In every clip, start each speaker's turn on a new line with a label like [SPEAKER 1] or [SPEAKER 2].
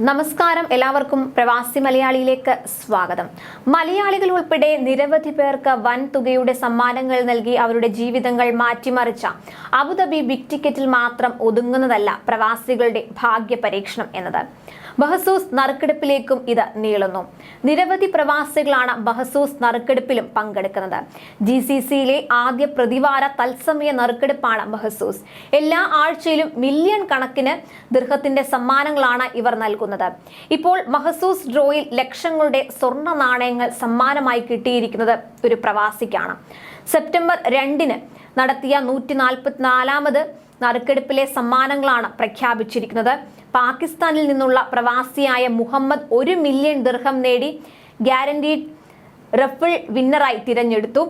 [SPEAKER 1] നമസ്കാരം, എല്ലാവർക്കും പ്രവാസി മലയാളിയിലേക്ക് സ്വാഗതം. മലയാളികൾ ഉൾപ്പെടെ നിരവധി പേർക്ക് വൻ തുകയുടെ സമ്മാനങ്ങൾ നൽകി അവരുടെ ജീവിതങ്ങൾ മാറ്റിമറിച്ച അബുദാബി ബിഗ് ടിക്കറ്റിൽ മാത്രം ഒതുങ്ങുന്നതല്ല പ്രവാസികളുടെ ഭാഗ്യ പരീക്ഷണം എന്നത്. ബഹസൂസ് നറുക്കെടുപ്പിലേക്കും ഇത് നീളുന്നു. നിരവധി പ്രവാസികളാണ് ബഹസൂസ് നറുക്കെടുപ്പിലും പങ്കെടുക്കുന്നത്. GCCയിലെ ആദ്യ പ്രതിവാര തത്സമയ നറുക്കെടുപ്പാണ് ബഹസൂസ്. എല്ലാ ആഴ്ചയിലും മില്യൺ കണക്കിന് ദിർഹത്തിന്റെ സമ്മാനങ്ങളാണ് ഇവർ നൽകുന്നത്. ഇപ്പോൾ ബഹസൂസ് ഡ്രോയിൽ ലക്ഷങ്ങളുടെ സ്വർണ്ണ നാണയങ്ങൾ സമ്മാനമായി കിട്ടിയിരിക്കുന്നത് ഒരു പ്രവാസിക്കാണ്. സെപ്റ്റംബർ 2 നടത്തിയ 144ാമത് നറുക്കെടുപ്പിലെ സമ്മാനങ്ങളാണ് പ്രഖ്യാപിച്ചിരിക്കുന്നത്. പാകിസ്ഥാനിൽ നിന്നുള്ള പ്രവാസിയായ മുഹമ്മദ് 1 മില്യൺ ദിർഹം നേടി ഗ്യാരണ്ടീഡ് റഫിൾ വിന്നറായി തിരഞ്ഞെടുത്തു.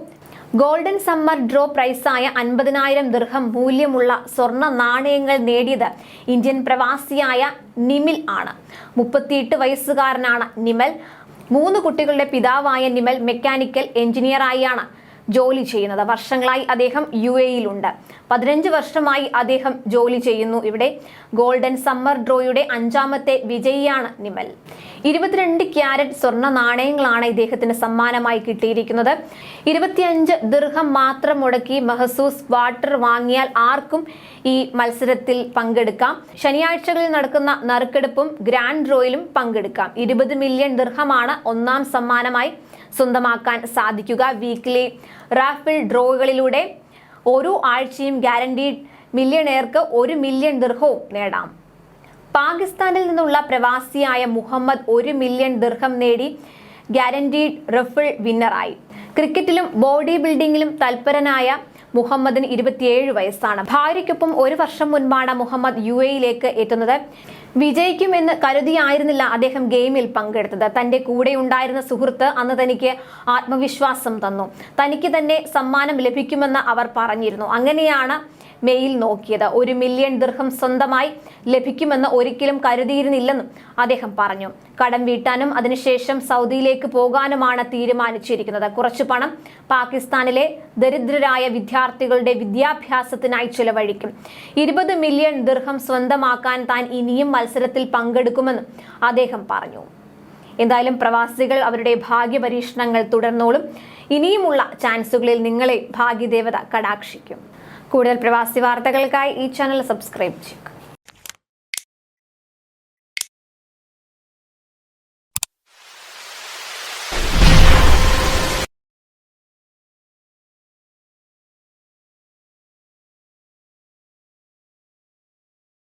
[SPEAKER 1] ഗോൾഡൻ സമ്മർ ഡ്രോ പ്രൈസായ 50,000 ദിർഹം മൂല്യമുള്ള സ്വർണ്ണ നാണയങ്ങൾ നേടിയത് ഇന്ത്യൻ പ്രവാസിയായ നിമിൽ ആണ്. 38 വയസ്സുകാരനാണ് നിമൽ. 3 കുട്ടികളുടെ പിതാവായ നിമൽ മെക്കാനിക്കൽ എഞ്ചിനീയറായാണ് ജോലി ചെയ്യുന്നത്. വർഷങ്ങളായി അദ്ദേഹം UAEയിലുണ്ട്. 15 വർഷമായി അദ്ദേഹം ജോലി ചെയ്യുന്നു ഇവിടെ. ഗോൾഡൻ സമ്മർ ഡ്രോയുടെ 5ാമത്തെ വിജയിയാണ് നിമൽ. 22 ക്യാരറ്റ് സ്വർണ്ണ നാണയങ്ങളാണ് ഇദ്ദേഹത്തിന് സമ്മാനമായി കിട്ടിയിരിക്കുന്നത്. 25 ദിർഹം മാത്രം മുടക്കി ബഹസൂസ് വാട്ടർ വാങ്ങിയാൽ ആർക്കും ഈ മത്സരത്തിൽ പങ്കെടുക്കാം. ശനിയാഴ്ചകളിൽ നടക്കുന്ന നറുക്കെടുപ്പും ഗ്രാൻഡ് ഡ്രോയിലും പങ്കെടുക്കാം. 20 മില്യൺ ദിർഹമാണ് 1ാം സമ്മാനമായി സ്വന്തമാക്കാൻ സാധിക്കുക. വീക്ക്ലി റാഫിൾ ഡ്രോകളിലൂടെ ഓരോ ആഴ്ചയും ഗ്യാരണ്ടീഡ് മില്യണയർക്ക് 1 മില്യൺ ദിർഹവും നേടാം. പാകിസ്ഥാനിൽ നിന്നുള്ള പ്രവാസിയായ മുഹമ്മദ് 1 മില്യൺ ദിർഹം നേടി ഗ്യാരണ്ടീഡ് റഫിൾ വിന്നറായി. ക്രിക്കറ്റിലും ബോഡി ബിൽഡിംഗിലും തൽപരനായ മുഹമ്മദിന് 27 വയസ്സാണ്. ഭാര്യയ്ക്കൊപ്പം 1 വർഷം മുൻപാണ് മുഹമ്മദ് UAEയിലേക്ക് എത്തുന്നത്. വിജയിക്കുമെന്ന് കരുതിയായിരുന്നില്ല അദ്ദേഹം ഗെയിമിൽ പങ്കെടുത്തത്. തന്റെ കൂടെ ഉണ്ടായിരുന്ന സുഹൃത്ത് അന്ന് തനിക്ക് ആത്മവിശ്വാസം തന്നു. തനിക്ക് തന്നെ സമ്മാനം ലഭിക്കുമെന്ന് അവർ പറഞ്ഞിരുന്നു. അങ്ങനെയാണ് മെയിൽ നോക്കിയത്. 1 മില്യൺ ദിർഹം സ്വന്തമായി ലഭിക്കുമെന്ന് ഒരിക്കലും കരുതിയിരുന്നില്ലെന്നും അദ്ദേഹം പറഞ്ഞു. കടം വീട്ടാനും അതിനുശേഷം സൗദിയിലേക്ക് പോകാനുമാണ് തീരുമാനിച്ചിരിക്കുന്നത്. കുറച്ചു പണം പാകിസ്ഥാനിലെ ദരിദ്രരായ വിദ്യാർത്ഥികളുടെ വിദ്യാഭ്യാസത്തിനായി ചിലവഴിക്കും. 20 മില്യൺ ദിർഹം സ്വന്തമാക്കാൻ താൻ ഇനിയും മത്സരത്തിൽ പങ്കെടുക്കുമെന്നും അദ്ദേഹം പറഞ്ഞു. എന്തായാലും പ്രവാസികൾ അവരുടെ ഭാഗ്യ പരീക്ഷണങ്ങൾ തുടർന്നോളും. ഇനിയുമുള്ള ചാൻസുകളിൽ നിങ്ങളെ ഭാഗ്യദേവത കടാക്ഷിക്കും. കൂടുതൽ പ്രവാസി വാർത്തകൾക്കായി ഈ ചാനൽ സബ്സ്ക്രൈബ് ചെയ്യുക.